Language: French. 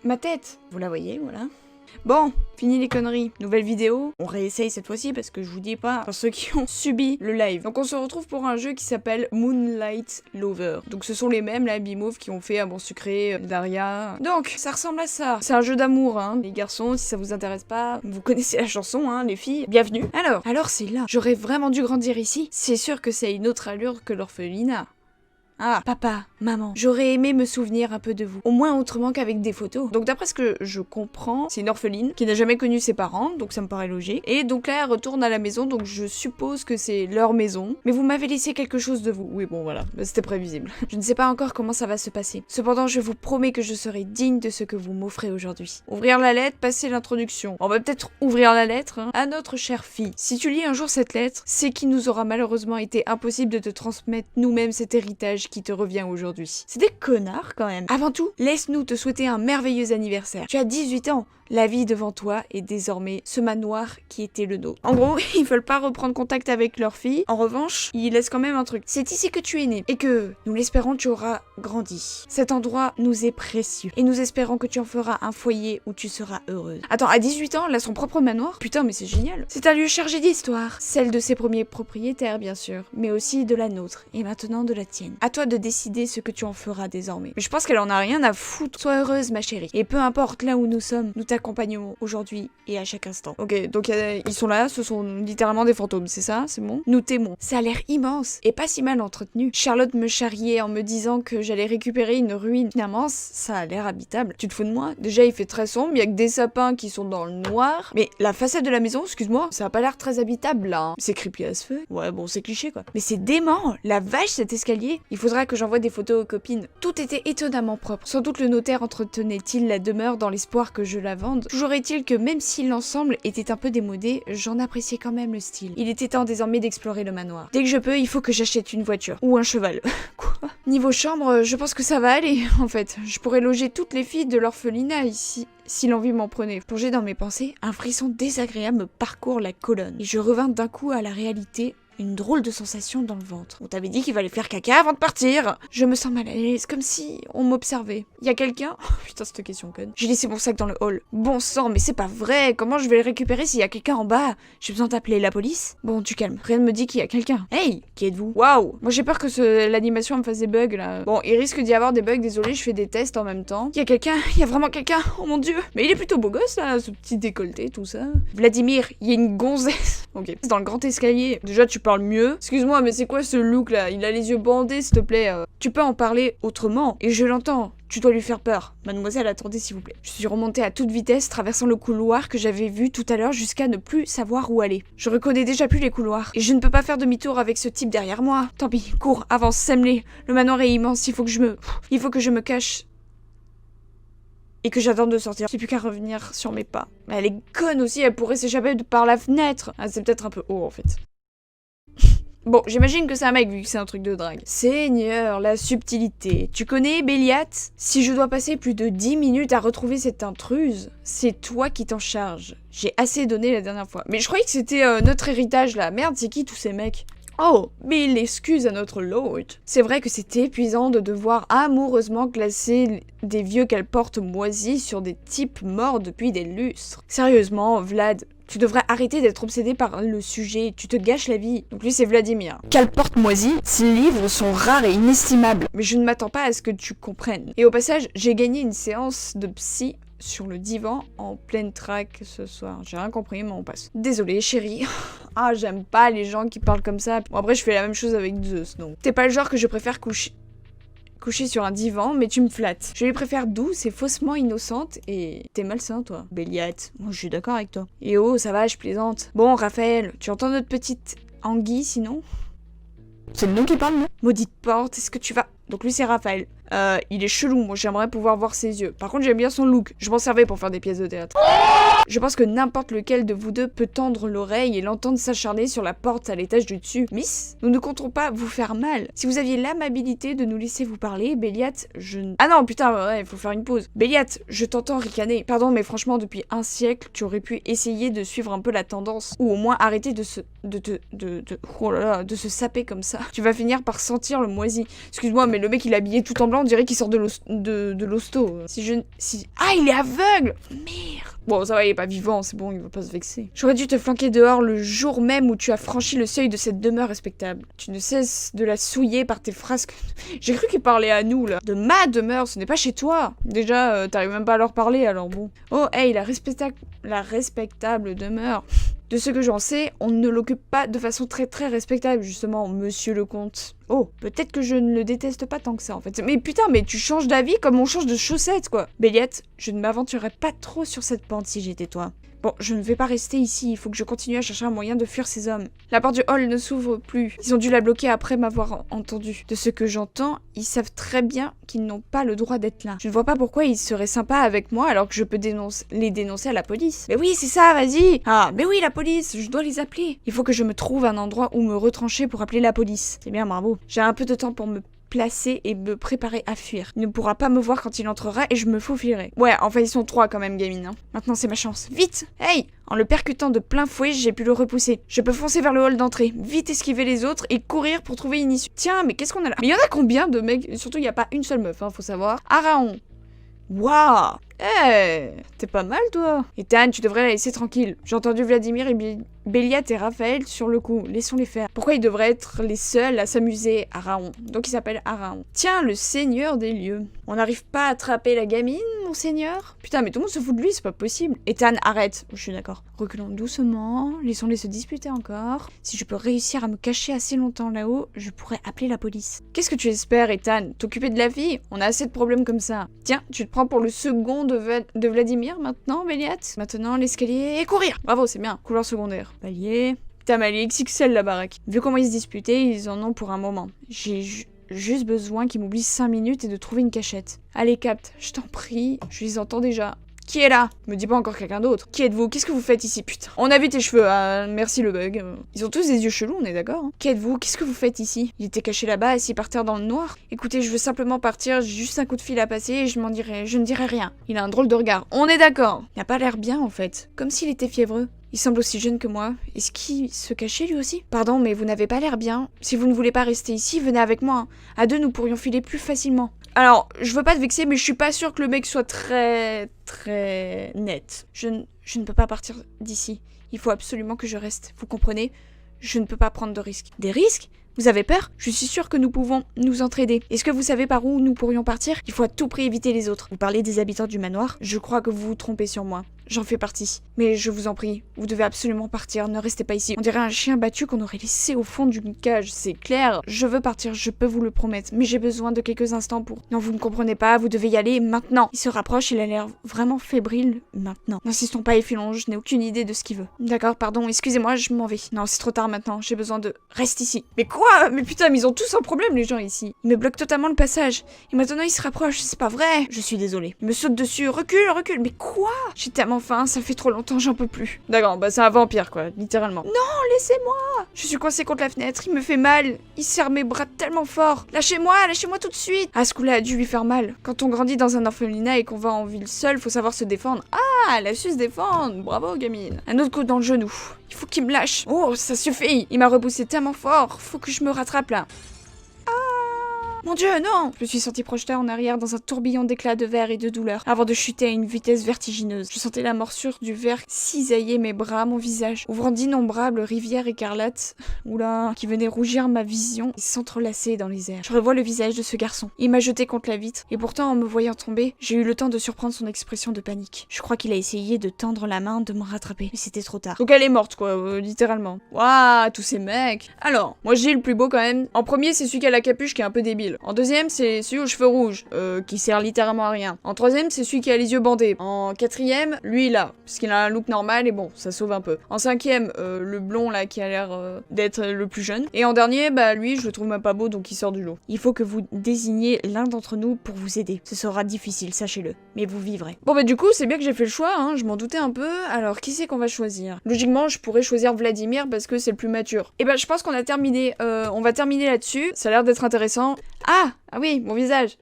ma tête. Vous la voyez, voilà. Bon, fini les conneries. Nouvelle vidéo. On réessaye cette fois-ci parce que je vous dis pas pour ceux qui ont subi le live. Donc on se retrouve pour un jeu qui s'appelle Moonlight Lover. Donc ce sont les mêmes, là, Bimove, qui ont fait Un bon sucré, Daria. Donc, ça ressemble à ça. C'est un jeu d'amour, hein. Les garçons, si ça vous intéresse pas, vous connaissez la chanson, hein, les filles. Bienvenue. Alors c'est là. J'aurais vraiment dû grandir ici. C'est sûr que c'est une autre allure que l'orphelinat. Ah, papa, maman, j'aurais aimé me souvenir un peu de vous. Au moins autrement qu'avec des photos. Donc d'après ce que je comprends, c'est une orpheline qui n'a jamais connu ses parents, donc ça me paraît logique. Et donc là, elle retourne à la maison, donc je suppose que c'est leur maison. Mais vous m'avez laissé quelque chose de vous. Oui, bon, voilà, c'était prévisible. Je ne sais pas encore comment ça va se passer. Cependant, je vous promets que je serai digne de ce que vous m'offrez aujourd'hui. Ouvrir la lettre, passer l'introduction. On va peut-être ouvrir la lettre, hein. À notre chère fille. Si tu lis un jour cette lettre, c'est qu'il nous aura malheureusement été impossible de te transmettre nous-mêmes cet héritage qui te revient aujourd'hui. C'est des connards quand même. Avant tout, laisse-nous te souhaiter un merveilleux anniversaire. Tu as 18 ans. La vie devant toi est désormais ce manoir qui était le nôtre. En gros, ils veulent pas reprendre contact avec leur fille. En revanche, ils laissent quand même un truc. C'est ici que tu es né. Et que, nous l'espérons, tu auras grandi. Cet endroit nous est précieux. Et nous espérons que tu en feras un foyer où tu seras heureuse. Attends, à 18 ans, elle a son propre manoir? Putain, mais c'est génial. C'est un lieu chargé d'histoire. Celle de ses premiers propriétaires, bien sûr. Mais aussi de la nôtre. Et maintenant de la tienne. À toi de décider ce que tu en feras désormais. Mais je pense qu'elle en a rien à foutre. Sois heureuse, ma chérie. Et peu importe là où nous sommes, nous t'accompagnons aujourd'hui et à chaque instant. Ok, donc ils sont là, ce sont littéralement des fantômes, c'est ça? C'est bon? Nous t'aimons. Ça a l'air immense et pas si mal entretenu. Charlotte me charriait en me disant que j'allais récupérer une ruine. Finalement, ça a l'air habitable. Tu te fous de moi? Déjà, il fait très sombre, il y a que des sapins qui sont dans le noir. Mais la façade de la maison, excuse-moi, ça a pas l'air très habitable là. Hein. C'est creepy as fuck. Ouais, bon, c'est cliché quoi. Mais c'est dément! La vache, cet escalier! Il faudra que j'envoie des photos aux copines. Tout était étonnamment propre. Sans doute le notaire entretenait-il la demeure dans l'espoir que je la vende. Toujours est-il que même si l'ensemble était un peu démodé, j'en appréciais quand même le style. Il était temps désormais d'explorer le manoir. Dès que je peux, il faut que j'achète une voiture. Ou un cheval. Quoi? Niveau chambre, je pense que ça va aller, en fait. Je pourrais loger toutes les filles de l'orphelinat ici. Si l'envie m'en prenait. Plongé dans mes pensées, un frisson désagréable me parcourt la colonne. Et je revins d'un coup à la réalité. Une drôle de sensation dans le ventre. On t'avait dit qu'il fallait faire caca avant de partir. Je me sens mal à l'aise, comme si on m'observait. Y a quelqu'un? Oh, putain, cette question conne. J'ai laissé mon sac dans le hall. Bon sang, mais c'est pas vrai. Comment je vais le récupérer s'il y a quelqu'un en bas? J'ai besoin d'appeler la police? Bon, tu calmes. Rien ne me dit qu'il y a quelqu'un. Hey, qui êtes-vous? Waouh. Moi j'ai peur que l'animation me fasse des bugs là. Bon, il risque d'y avoir des bugs. Désolé, je fais des tests en même temps. Y a quelqu'un? Y a vraiment quelqu'un? Oh mon dieu. Mais il est plutôt beau gosse là, ce petit décolleté, tout ça. Vladimir, y a une gonzesse. Ok. C'est dans le grand escalier. Déjà, tu parles mieux. Excuse-moi, mais c'est quoi ce look là? Il a les yeux bandés, s'il te plaît. Tu peux en parler autrement. Et je l'entends. Tu dois lui faire peur. Mademoiselle, attendez s'il vous plaît. Je suis remontée à toute vitesse, traversant le couloir que j'avais vu tout à l'heure jusqu'à ne plus savoir où aller. Je reconnais déjà plus les couloirs. Et je ne peux pas faire demi-tour avec ce type derrière moi. Tant pis, cours, avance, sème-les. Le manoir est immense, il faut que je me cache. Et que j'attende de sortir. J'ai plus qu'à revenir sur mes pas. Mais elle est conne aussi, elle pourrait s'échapper par la fenêtre. Ah, c'est peut-être un peu haut en fait. Bon, j'imagine que c'est un mec vu que c'est un truc de drague. Seigneur, la subtilité. Tu connais Béliat? Si je dois passer plus de 10 minutes à retrouver cette intruse, c'est toi qui t'en charges. J'ai assez donné la dernière fois. Mais je croyais que c'était notre héritage là. Merde, c'est qui tous ces mecs? Oh, mais l'excuse à notre Lord. C'est vrai que c'est épuisant de devoir amoureusement classer des vieux qu'elle porte moisis sur des types morts depuis des lustres. Sérieusement, Vlad, tu devrais arrêter d'être obsédé par le sujet, tu te gâches la vie. Donc lui c'est Vladimir. Qu'elle porte moisie, ces livres sont rares et inestimables. Mais je ne m'attends pas à ce que tu comprennes. Et au passage, j'ai gagné une séance de psy sur le divan en pleine traque ce soir. J'ai rien compris, mais on passe. Désolée, chérie. Ah, j'aime pas les gens qui parlent comme ça. Bon, après, je fais la même chose avec Zeus, donc. T'es pas le genre que je préfère coucher sur un divan, mais tu me flattes. Je les préfère douce et faussement innocente, et t'es malsain, toi. Béliat, moi je suis d'accord avec toi. Et oh, ça va, je plaisante. Bon, Raphaël, tu entends notre petite anguille, sinon? C'est le nom qui parle, non? Maudite porte, est-ce que tu vas... Donc lui, c'est Raphaël. Il est chelou, moi j'aimerais pouvoir voir ses yeux. Par contre, j'aime bien son look. Je m'en servais pour faire des pièces de théâtre. Je pense que n'importe lequel de vous deux peut tendre l'oreille et l'entendre s'acharner sur la porte à l'étage du dessus. Miss, nous ne compterons pas vous faire mal. Si vous aviez l'amabilité de nous laisser vous parler, Béliat, Ah non, putain, ouais, il faut faire une pause. Béliat, je t'entends ricaner. Pardon, mais franchement, depuis un siècle, tu aurais pu essayer de suivre un peu la tendance. Ou au moins arrêter de se saper comme ça. Tu vas finir par sentir le moisi. Excuse-moi, mais le mec, il est habillé tout en blanc, on dirait qu'il sort de l'hosto. Ah, il est aveugle! Merde! Bon, ça va, il est pas vivant, c'est bon, il va pas se vexer. J'aurais dû te flanquer dehors le jour même où tu as franchi le seuil de cette demeure respectable. Tu ne cesses de la souiller par tes phrases que... J'ai cru qu'il parlait à nous, là. De ma demeure, ce n'est pas chez toi. Déjà, t'arrives même pas à leur parler, alors bon. Oh, hey, la respectable demeure. De ce que j'en sais, on ne l'occupe pas de façon très respectable, justement, monsieur le comte. Oh, peut-être que je ne le déteste pas tant que ça, en fait. Mais putain, mais tu changes d'avis comme on change de chaussettes, quoi. Béliette, je ne m'aventurerais pas trop sur cette pente si j'étais toi. Bon, je ne vais pas rester ici, il faut que je continue à chercher un moyen de fuir ces hommes. La porte du hall ne s'ouvre plus. Ils ont dû la bloquer après m'avoir entendu. De ce que j'entends, ils savent très bien qu'ils n'ont pas le droit d'être là. Je ne vois pas pourquoi ils seraient sympas avec moi alors que je peux les dénoncer à la police. Mais oui, c'est ça, vas-y. Ah, mais oui, la police, je dois les appeler. Il faut que je me trouve un endroit où me retrancher pour appeler la police. C'est bien, bravo. J'ai un peu de temps pour me placer et me préparer à fuir. Il ne pourra pas me voir quand il entrera et je me faufilerai. Ouais, enfin ils sont 3 quand même, gamine. Hein. Maintenant c'est ma chance. Vite! Hey! En le percutant de plein fouet, j'ai pu le repousser. Je peux foncer vers le hall d'entrée, vite esquiver les autres et courir pour trouver une issue. Tiens, mais qu'est-ce qu'on a là? Mais il y en a combien de mecs? Surtout il n'y a pas une seule meuf, hein, faut savoir. Araon. Waouh! Eh, t'es pas mal toi. Ethan, tu devrais la laisser tranquille. J'ai entendu Vladimir et Béliat et Raphaël sur le coup. Laissons-les faire. Pourquoi ils devraient être les seuls à s'amuser? Araon. Donc il s'appelle Araon. Tiens, le seigneur des lieux. On n'arrive pas à attraper la gamine, mon seigneur? Putain, mais tout le monde se fout de lui, c'est pas possible. Ethan, arrête. Je suis d'accord. Reculons doucement. Laissons-les se disputer encore. Si je peux réussir à me cacher assez longtemps là-haut, je pourrais appeler la police. Qu'est-ce que tu espères, Ethan? T'occuper de la fille? On a assez de problèmes comme ça. Tiens, tu te prends pour le second de Vladimir maintenant, Béliat. Maintenant, l'escalier et courir. Bravo, c'est bien. Couloir secondaire. Palier. Putain, mais elle est XXL la baraque. Vu comment ils se disputaient, ils en ont pour un moment. J'ai juste besoin qu'ils m'oublient 5 minutes et de trouver une cachette. Allez, capte, je t'en prie. Je les entends déjà. Qui est là? Me dis pas encore quelqu'un d'autre. Qui êtes-vous? Qu'est-ce que vous faites ici? Putain. On a vu tes cheveux, merci le bug. Ils ont tous des yeux chelous, on est d'accord, hein. Qui êtes-vous? Qu'est-ce que vous faites ici? Il était caché là-bas, assis par terre dans le noir. Écoutez, je veux simplement partir, j'ai juste un coup de fil à passer et je ne dirai rien. Il a un drôle de regard. On est d'accord. Il n'a pas l'air bien, en fait. Comme s'il était fiévreux. Il semble aussi jeune que moi. Est-ce qu'il se cachait lui aussi? Pardon, mais vous n'avez pas l'air bien. Si vous ne voulez pas rester ici, venez avec moi. À deux, nous pourrions filer plus facilement. Alors, je veux pas te vexer, mais je suis pas sûre que le mec soit très net. Je ne peux pas partir d'ici. Il faut absolument que je reste. Vous comprenez? Je ne peux pas prendre de risques. Des risques? Vous avez peur? Je suis sûre que nous pouvons nous entraider. Est-ce que vous savez par où nous pourrions partir? Il faut à tout prix éviter les autres. Vous parlez des habitants du manoir? Je crois que vous vous trompez sur moi. J'en fais partie. Mais je vous en prie, vous devez absolument partir, ne restez pas ici. On dirait un chien battu qu'on aurait laissé au fond d'une cage, c'est clair. Je veux partir, je peux vous le promettre, mais j'ai besoin de quelques instants pour... Non, vous ne comprenez pas, vous devez y aller maintenant. Il se rapproche, il a l'air vraiment fébrile maintenant. N'insistons pas et filons, je n'ai aucune idée de ce qu'il veut. D'accord, pardon, excusez-moi, je m'en vais. Non, c'est trop tard maintenant, j'ai besoin de... Reste ici. Mais quoi? Mais putain, mais ils ont tous un problème les gens ici. Ils me bloquent totalement le passage. Et maintenant ils se rapprochent, c'est pas vrai. Je suis désolée. Il me saute dessus, recule. Mais quoi? J'ai tellement faim, ça fait trop longtemps, j'en peux plus. D'accord, bah c'est un vampire quoi, littéralement. Non, laissez-moi! Je suis coincée contre la fenêtre, il me fait mal. Il serre mes bras tellement fort. Lâchez-moi tout de suite! Ah, ce coup-là a dû lui faire mal. Quand on grandit dans un orphelinat et qu'on va en ville seul, faut savoir se défendre. Ah, elle a su se défendre! Bravo, gamine. Un autre coup dans le genou. Il faut qu'il me lâche. Oh, ça suffit! Il m'a repoussé tellement fort, faut que je me rattrape là. Mon Dieu, non! Je me suis sentie projetée en arrière dans un tourbillon d'éclats de verre et de douleur, avant de chuter à une vitesse vertigineuse. Je sentais la morsure du verre cisailler mes bras, mon visage, ouvrant d'innombrables rivières écarlates, oula, qui venaient rougir ma vision et s'entrelacer dans les airs. Je revois le visage de ce garçon. Il m'a jeté contre la vitre, et pourtant, en me voyant tomber, j'ai eu le temps de surprendre son expression de panique. Je crois qu'il a essayé de tendre la main, de me rattraper, mais c'était trop tard. Donc elle est morte, quoi, littéralement. Waouh, tous ces mecs! Alors, moi j'ai le plus beau quand même. En premier, c'est celui qui a la capuche qui est un peu débile. imbécile. En deuxième, c'est celui aux cheveux rouges, qui sert littéralement à rien. En troisième, c'est celui qui a les yeux bandés. En quatrième, lui là, parce qu'il a un look normal et bon, ça sauve un peu. En cinquième, le blond là qui a l'air d'être le plus jeune. Et en dernier, bah lui, je le trouve même pas beau, donc il sort du lot. Il faut que vous désigniez l'un d'entre nous pour vous aider. Ce sera difficile, sachez-le, mais vous vivrez. Bon bah du coup, c'est bien que j'ai fait le choix, hein, je m'en doutais un peu. Alors, qui c'est qu'on va choisir? Logiquement, je pourrais choisir Vladimir parce que c'est le plus mature. Et bah je pense qu'on a terminé, on va terminer là-dessus. Ça a l'air d'être intéressant. Ah oui, mon visage.